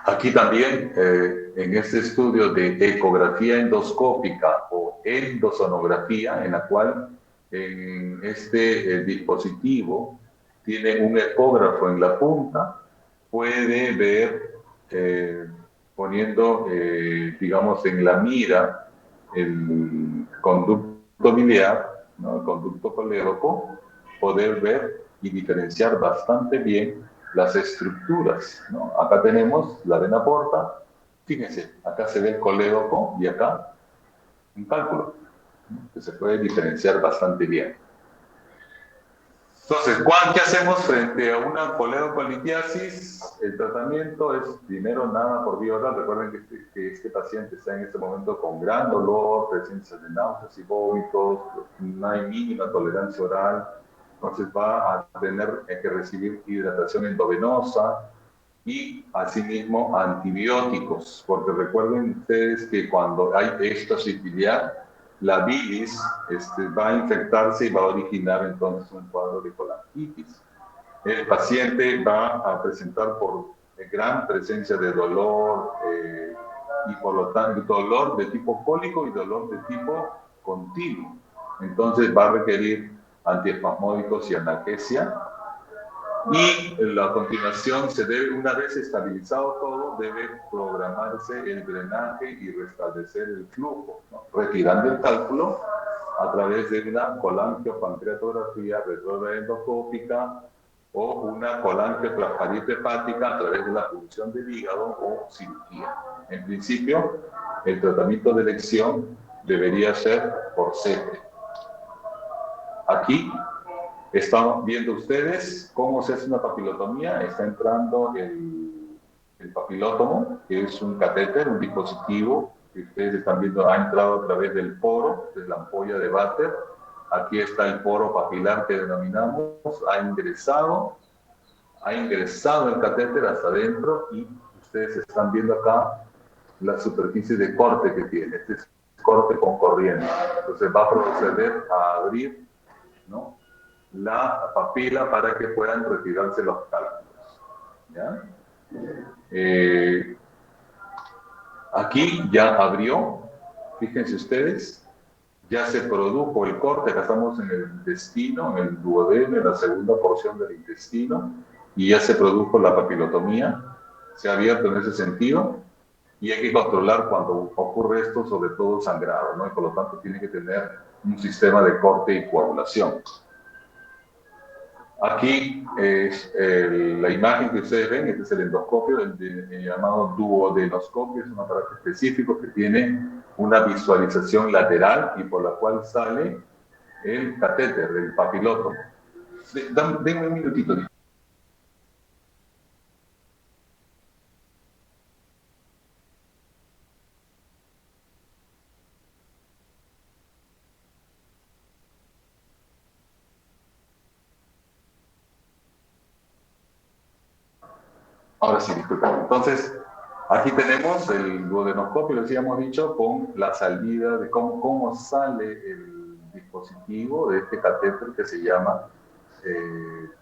Aquí también, en este estudio de ecografía endoscópica o endosonografía, en la cual en este dispositivo tiene un ecógrafo en la punta, puede ver, poniendo, digamos, en la mira el conducto biliar, ¿no? El conducto colédoco, poder ver y diferenciar bastante bien las estructuras, ¿no? Acá tenemos la vena porta, fíjense, acá se ve el colédoco y acá un cálculo, ¿no? Que se puede diferenciar bastante bien. Entonces, ¿qué hacemos frente a una coledocolitiasis? El tratamiento es primero nada por vía oral. Recuerden que este paciente está en este momento con gran dolor, presencia de náuseas y vómitos, no hay mínima tolerancia oral, entonces va a tener que recibir hidratación endovenosa y asimismo antibióticos, porque recuerden ustedes que cuando hay éxtasis biliar, la bilis va a infectarse y va a originar entonces un cuadro de colangitis. El paciente va a presentar por gran presencia de dolor y por lo tanto dolor de tipo cólico y dolor de tipo continuo. Entonces va a requerir antiespasmódicos y analgesia. Y a continuación se debe, una vez estabilizado todo, debe programarse el drenaje y restablecer el flujo, ¿no? Retirando el cálculo a través de una colangiopancreatografía retroendoscópica o una colangioplasmarite hepática a través de la punción del hígado o cirugía. En principio, el tratamiento de elección debería ser por CEPRE. Aquí están viendo ustedes cómo se hace una papilotomía. Está entrando el papilótomo, que es un catéter, un dispositivo que ustedes están viendo, ha entrado a través del poro, de la ampolla de váter. Aquí está el poro papilar que denominamos, ha ingresado el catéter hasta adentro y ustedes están viendo acá la superficie de corte que tiene. Este es corte con corriente. Entonces va a proceder a abrir, ¿no?, la papila para que puedan retirarse los cálculos, ¿ya? Aquí ya abrió, fíjense ustedes, ya se produjo el corte. Acá estamos en el intestino, en el duodeno, en la segunda porción del intestino, y ya se produjo la papilotomía, se ha abierto en ese sentido, y hay que controlar cuando ocurre esto, sobre todo sangrado, ¿no? Y por lo tanto tiene que tener un sistema de corte y coagulación. Aquí es la imagen que ustedes ven. Este es el endoscopio, el llamado duodenoscopio. Es un aparato específico que tiene una visualización lateral y por la cual sale el catéter, el papilotomo. Denme un minutito. Ahora sí, disculpen. Entonces, aquí tenemos el duodenoscopio, les habíamos dicho, con la salida de cómo sale el dispositivo de este catéter que se llama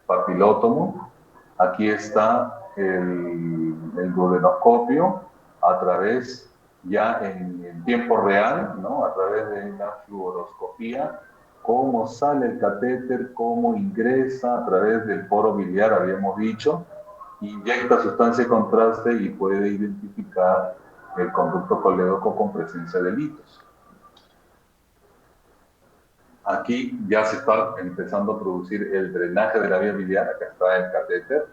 papilótomo. Aquí está el duodenoscopio a través, ya en tiempo real, ¿no? A través de una fluoroscopía, cómo sale el catéter, cómo ingresa a través del poro biliar, habíamos dicho, inyecta sustancia de contraste y puede identificar el conducto colédoco con presencia de litos. Aquí ya se está empezando a producir el drenaje de la vía biliar, acá está el catéter,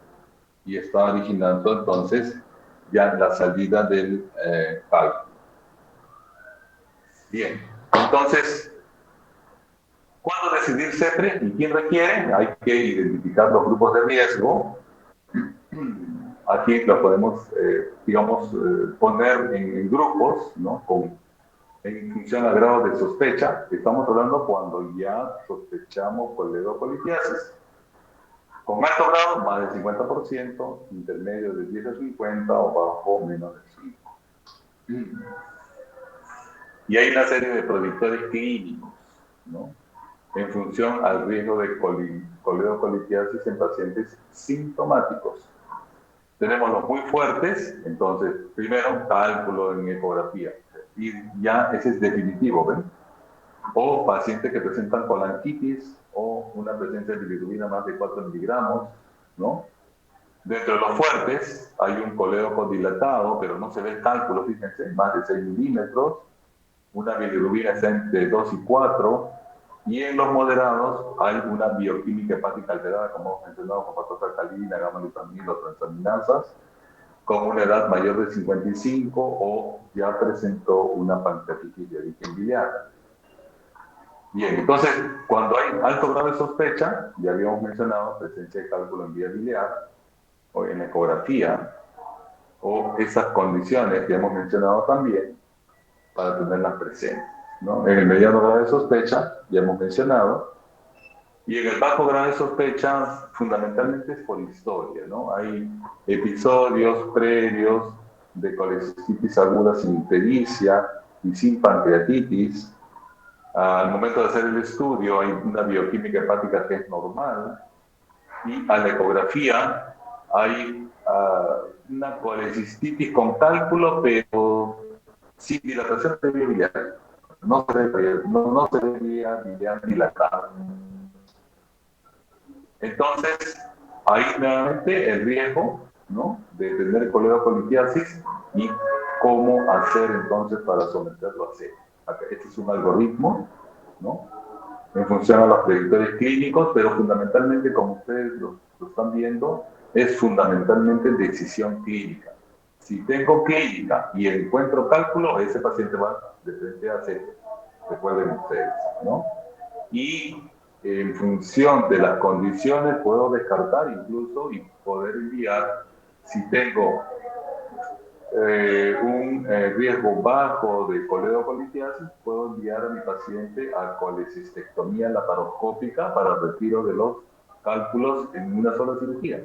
y está originando entonces ya la salida del cálculo. Bien, entonces, ¿cuándo decidir CEPRE y quién requiere? Hay que identificar los grupos de riesgo. Aquí lo podemos, digamos, poner en grupos, ¿no? En función al grado de sospecha. Estamos hablando cuando ya sospechamos coledocolitiasis. Con alto grado, más del 50%, intermedio de 10 a 50 o bajo menos de 5. Y hay una serie de predictores clínicos, ¿no? En función al riesgo de coledocolitiasis en pacientes sintomáticos. Tenemos los muy fuertes, entonces, primero, cálculo en ecografía. Y ya ese es definitivo, ¿ven? O pacientes que presentan colanquitis o una presencia de bilirrubina más de 4 miligramos, ¿no? Dentro de los fuertes hay un colédoco dilatado, pero no se ve el cálculo, fíjense, más de 6 milímetros, una bilirrubina está entre 2 y 4, y en los moderados hay una bioquímica hepática alterada, como hemos mencionado, con fosfatidilina, gamma-glutamina o transaminasas, con una edad mayor de 55 o ya presentó una pancreatitis de origen biliar. Bien, entonces, cuando hay alto grado de sospecha, ya habíamos mencionado presencia de cálculo en vía biliar o en ecografía, o esas condiciones que hemos mencionado también para tenerlas presentes, ¿no? En el mediano grado de sospecha, ya hemos mencionado, y en el bajo grado de sospecha, fundamentalmente es por historia, ¿no? Hay episodios previos de colecistitis aguda sin ictericia y sin pancreatitis. Al momento de hacer el estudio hay una bioquímica hepática que es normal, y a la ecografía hay una colecistitis con cálculo, pero sin dilatación de vía biliar. No se ve vía biliar dilatada. Entonces, ahí nuevamente el riesgo, ¿no?, de tener coledocolitiasis y cómo hacer entonces para someterlo a C. Este es un algoritmo, ¿no?, en función a los predictores clínicos, pero fundamentalmente, como ustedes lo están viendo, es fundamentalmente decisión clínica. Si tengo clínica y encuentro cálculo, ese paciente va de frente a C. Recuerden ustedes, ¿no? Y en función de las condiciones puedo descartar incluso y poder enviar, si tengo un riesgo bajo de coledocolitiasis, puedo enviar a mi paciente a colecistectomía laparoscópica para retiro de los cálculos en una sola cirugía,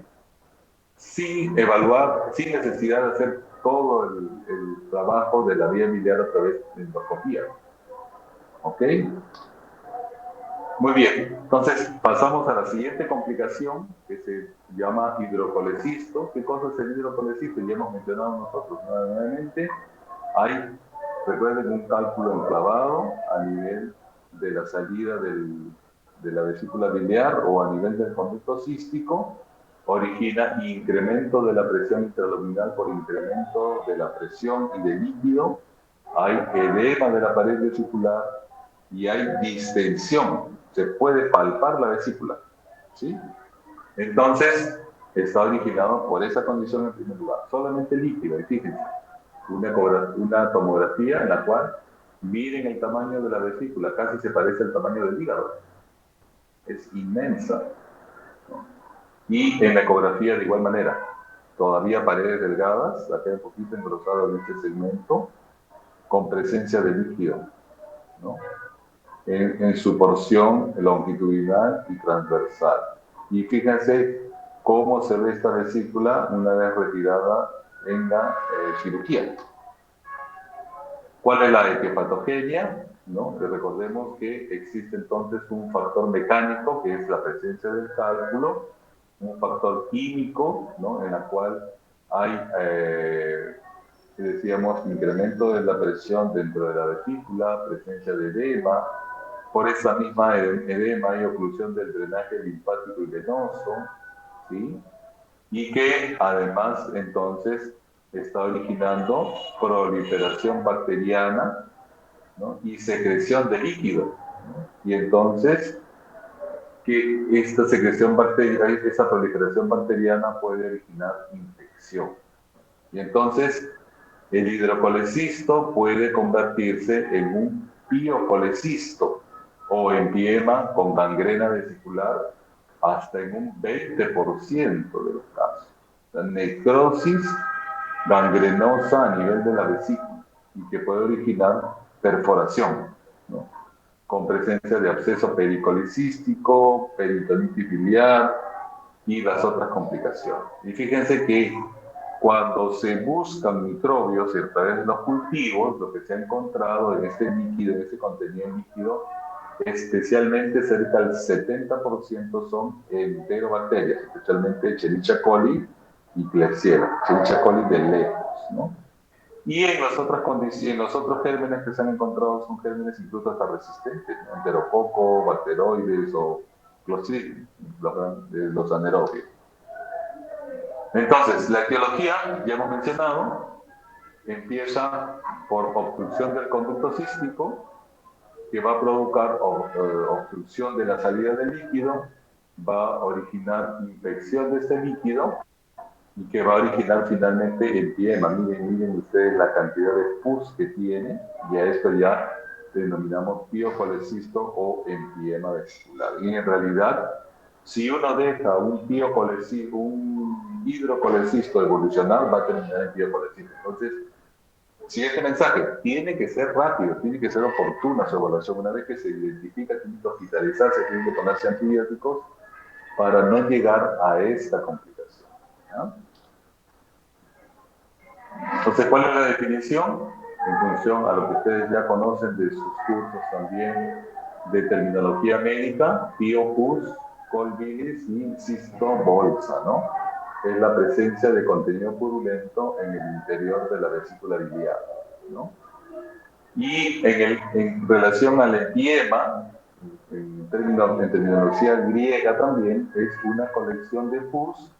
sin evaluar, sin necesidad de hacer todo el trabajo de la vía biliar a través de endoscopía. ¿Ok? Muy bien, entonces pasamos a la siguiente complicación que se llama hidrocolecisto. ¿Qué cosa es el hidrocolecisto? Ya hemos mencionado nosotros nuevamente. Hay, recuerden, un cálculo enclavado a nivel de la salida de la vesícula biliar o a nivel del conducto cístico, origina incremento de la presión intraluminal por incremento de la presión y del líquido. Hay edema de la pared vesicular y hay distensión. Se puede palpar la vesícula, ¿sí? Entonces, está originado por esa condición en primer lugar. Solamente líquido, y fíjense, una tomografía en la cual miren el tamaño de la vesícula, casi se parece al tamaño del hígado. Es inmensa, ¿no? Y en la ecografía de igual manera, todavía paredes delgadas, acá un poquito engrosado en este segmento, con presencia de líquido, ¿no?, en su porción longitudinal y transversal. Y fíjense cómo se ve esta vesícula una vez retirada en la cirugía. ¿Cuál es la etiopatogenia? ¿no? Que recordemos que existe entonces un factor mecánico, que es la presencia del cálculo, un factor químico, ¿no? En la cual hay, decíamos, incremento de la presión dentro de la vesícula, presencia de edema. Por esa misma edema hay oclusión del drenaje linfático y venoso, ¿sí? Y que además entonces está originando proliferación bacteriana, ¿no? Y secreción de líquido, ¿no? Y entonces que esta secreción bacteriana, esta proliferación bacteriana puede originar infección. Y entonces el hidrocolecisto puede convertirse en un piocolecisto o empiema con gangrena vesicular hasta en un 20% de los casos. La necrosis gangrenosa a nivel de la vesícula y que puede originar perforación, ¿no? Con presencia de absceso pericolicístico, peritonitis biliar y las otras complicaciones. Y fíjense que cuando se buscan microbios a través de los cultivos, lo que se ha encontrado en este líquido, en este contenido líquido, especialmente cerca del 70% son enterobacterias, especialmente Escherichia coli y Klebsiella, Escherichia coli de lejos, ¿no? Y en las otras condiciones, en los otros gérmenes que se han encontrado son gérmenes incluso hasta resistentes, ¿no? Enterococo, bacteroides o clostridium, los anaerobios. Entonces, la etiología, ya hemos mencionado, empieza por obstrucción del conducto cístico, que va a provocar obstrucción de la salida del líquido, va a originar infección de este líquido y que va a originar finalmente empiema. Miren ustedes la cantidad de pus que tiene, y a esto ya denominamos piocolecisto o empiema vesicular. Y en realidad, si uno deja un hidrocolecisto evolucionar, va a terminar en piocolecisto. Entonces, siguiente mensaje, tiene que ser rápido, tiene que ser oportuna su evaluación. Una vez que se identifica, tiene que hospitalizarse, tiene que ponerse antibióticos para no llegar a esta complicación, ¿ya? Entonces, ¿cuál es la definición? En función a lo que ustedes ya conocen de sus cursos también de terminología médica, piopus, colbilis y cistobolsa, ¿no? Es la presencia de contenido purulento en el interior de la vesícula biliar, ¿no? Y en relación al empiema, en terminología griega también, es una colección de pus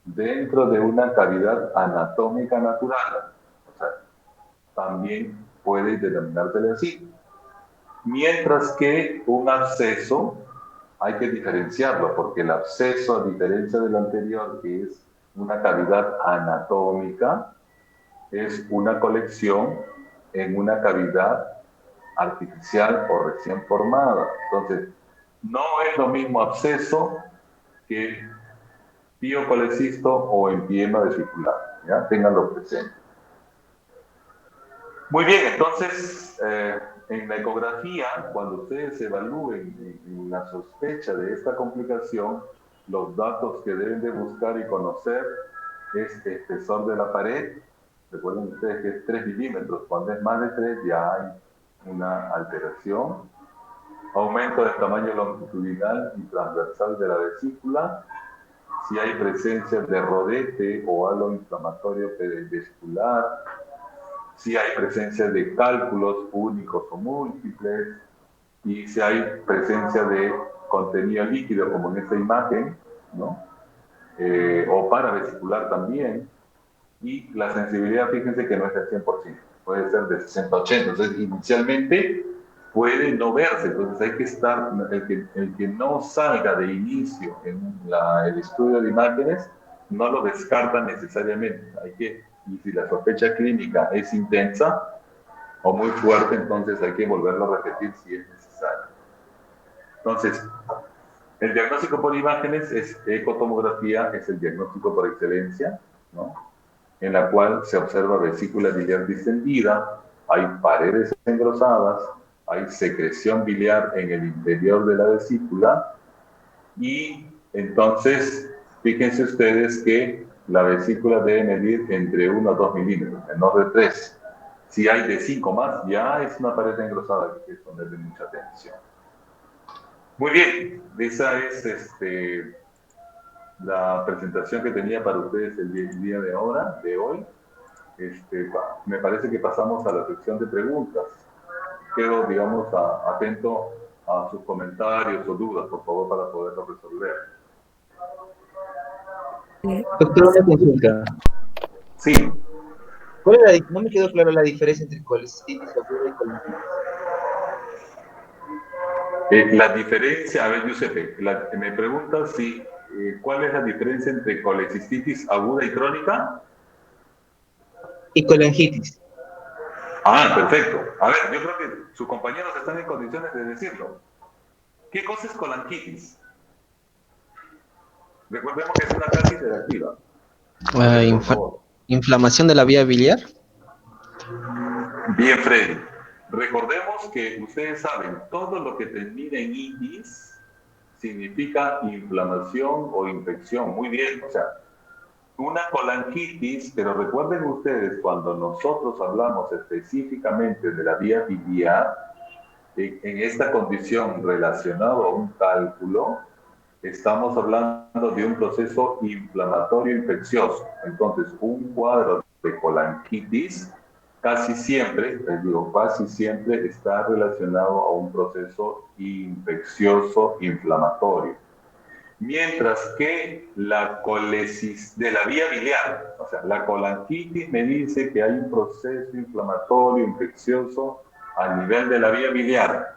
dentro de una cavidad anatómica natural. O sea, también puede denominarse así. Mientras que un absceso hay que diferenciarlo, porque el absceso, a diferencia del anterior, que es una cavidad anatómica, es una colección en una cavidad artificial o recién formada. Entonces, no es lo mismo absceso que piocolecisto o empiema vesicular, ¿ya? Ténganlo presente. Muy bien, entonces, en la ecografía, cuando ustedes evalúen en la sospecha de esta complicación, los datos que deben de buscar y conocer es espesor de la pared. Recuerden ustedes que es 3 milímetros. Cuando es más de 3 ya hay una alteración. Aumento del tamaño longitudinal y transversal de la vesícula. Si hay presencia de rodete o halo inflamatorio perivesicular, si hay presencia de cálculos únicos o múltiples, y si hay presencia de contenido líquido, como en esta imagen, ¿no? O paravesicular también, y la sensibilidad, fíjense que no es del 100%, puede ser de 60-80%, entonces inicialmente puede no verse, entonces hay que estar, el que no salga de inicio en el estudio de imágenes, no lo descarta necesariamente, y si la sospecha clínica es intensa o muy fuerte, entonces hay que volverlo a repetir si es necesario. Entonces, el diagnóstico por imágenes es ecotomografía, es el diagnóstico por excelencia, ¿no? En la cual se observa vesícula biliar distendida, hay paredes engrosadas, hay secreción biliar en el interior de la vesícula, y entonces fíjense ustedes que la vesícula debe medir entre 1 a 2 milímetros, menor de 3. Si hay de 5 más, ya es una pared engrosada que hay que ponerle mucha atención. Muy bien, esa es la presentación que tenía para ustedes el día de hoy. Me parece que pasamos a la sección de preguntas. Quedo, digamos, atento a sus comentarios o dudas, por favor, para poderlo resolver. Doctor, una consulta. Sí. No me quedó claro la diferencia entre colecistitis aguda y colangitis. La diferencia, a ver, Giuseppe, me pregunta si, ¿cuál es la diferencia entre colecistitis aguda y crónica? Y colangitis. Ah, perfecto. A ver, yo creo que sus compañeros están en condiciones de decirlo. ¿Qué cosa es colangitis? Recordemos que es una casi reactiva. Inflamación de la vía biliar. Bien, Freddy. Recordemos que ustedes saben, todo lo que termina en itis significa inflamación o infección. Muy bien, o sea, una colangitis, pero recuerden ustedes, cuando nosotros hablamos específicamente de la vía biliar, en esta condición relacionada a un cálculo, estamos hablando de un proceso inflamatorio infeccioso. Entonces, un cuadro de colangitis casi siempre está relacionado a un proceso infeccioso inflamatorio. Mientras que la colesis de la vía biliar, o sea, la colangitis me dice que hay un proceso inflamatorio infeccioso a nivel de la vía biliar.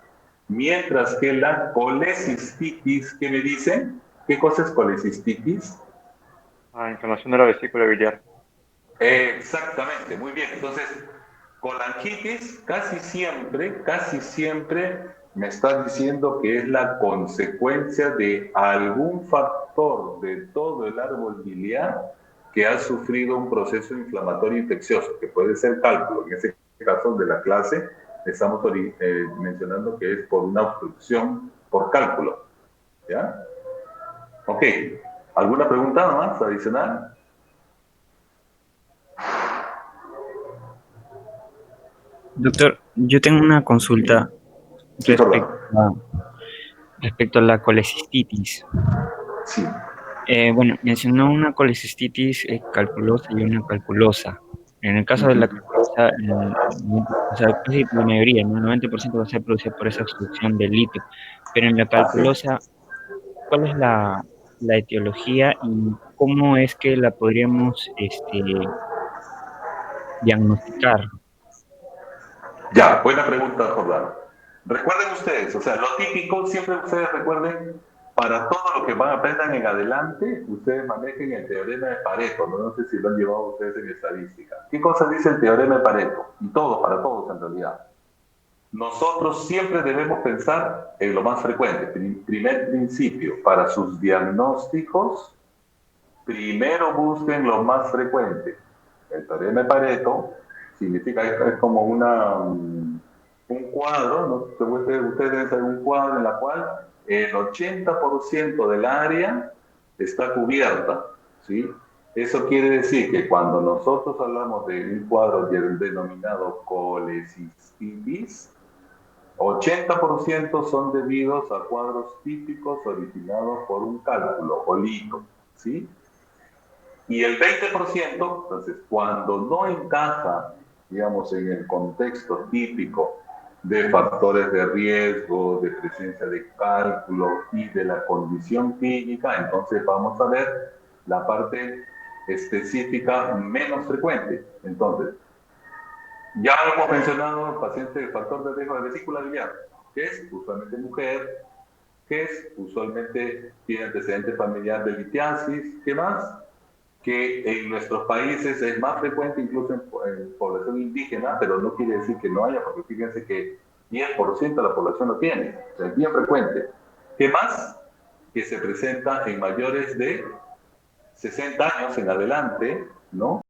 Mientras que la colecistitis, ¿qué me dicen? ¿Qué cosa es colecistitis? Inflamación de la vesícula biliar. Exactamente, muy bien. Entonces, colangitis casi siempre me está diciendo que es la consecuencia de algún factor de todo el árbol biliar que ha sufrido un proceso inflamatorio infeccioso, que puede ser cálculo. En este caso de la clase estamos mencionando que es por una obstrucción por cálculo. ¿Ya? Ok. ¿Alguna pregunta más adicional? Doctor, yo tengo una consulta Sí, respecto a la colecistitis. Sí. Bueno, mencionó una colecistitis calculosa y una calculosa. En el caso de la calculosa, o sea, casi la mayoría, ¿no? El 90% va a ser producida por esa obstrucción del litio. Pero en la calculosa, ¿cuál es la etiología y cómo es que la podríamos diagnosticar? Ya, buena pregunta, Jordán. Recuerden ustedes, o sea, lo típico, siempre ustedes recuerden, para todo lo que aprendan en adelante, ustedes manejen el teorema de Pareto, no sé si lo han llevado ustedes en estadística. ¿Qué cosa dice el teorema de Pareto? Y todo, para todos en realidad. Nosotros siempre debemos pensar en lo más frecuente. Primer principio, para sus diagnósticos, primero busquen lo más frecuente. El teorema de Pareto significa, es como un cuadro, ¿no? Ustedes deben saber un cuadro en la cual el 80% del área está cubierta, ¿sí? Eso quiere decir que cuando nosotros hablamos de un cuadro denominado colecistitis, 80% son debidos a cuadros típicos originados por un cálculo o lito, ¿sí? Y el 20%, entonces, cuando no encaja, digamos, en el contexto típico de factores de riesgo, de presencia de cálculo y de la condición clínica, entonces vamos a ver la parte específica menos frecuente. Entonces, ya hemos mencionado paciente de factor de riesgo de vesícula biliar, que es usualmente mujer, que es usualmente tiene antecedente familiar de litiasis, ¿qué más? Que en nuestros países es más frecuente incluso en población indígena, pero no quiere decir que no haya, porque fíjense que 10% de la población lo tiene, o sea, es bien frecuente. ¿Qué más? Que se presenta en mayores de 60 años en adelante, ¿no?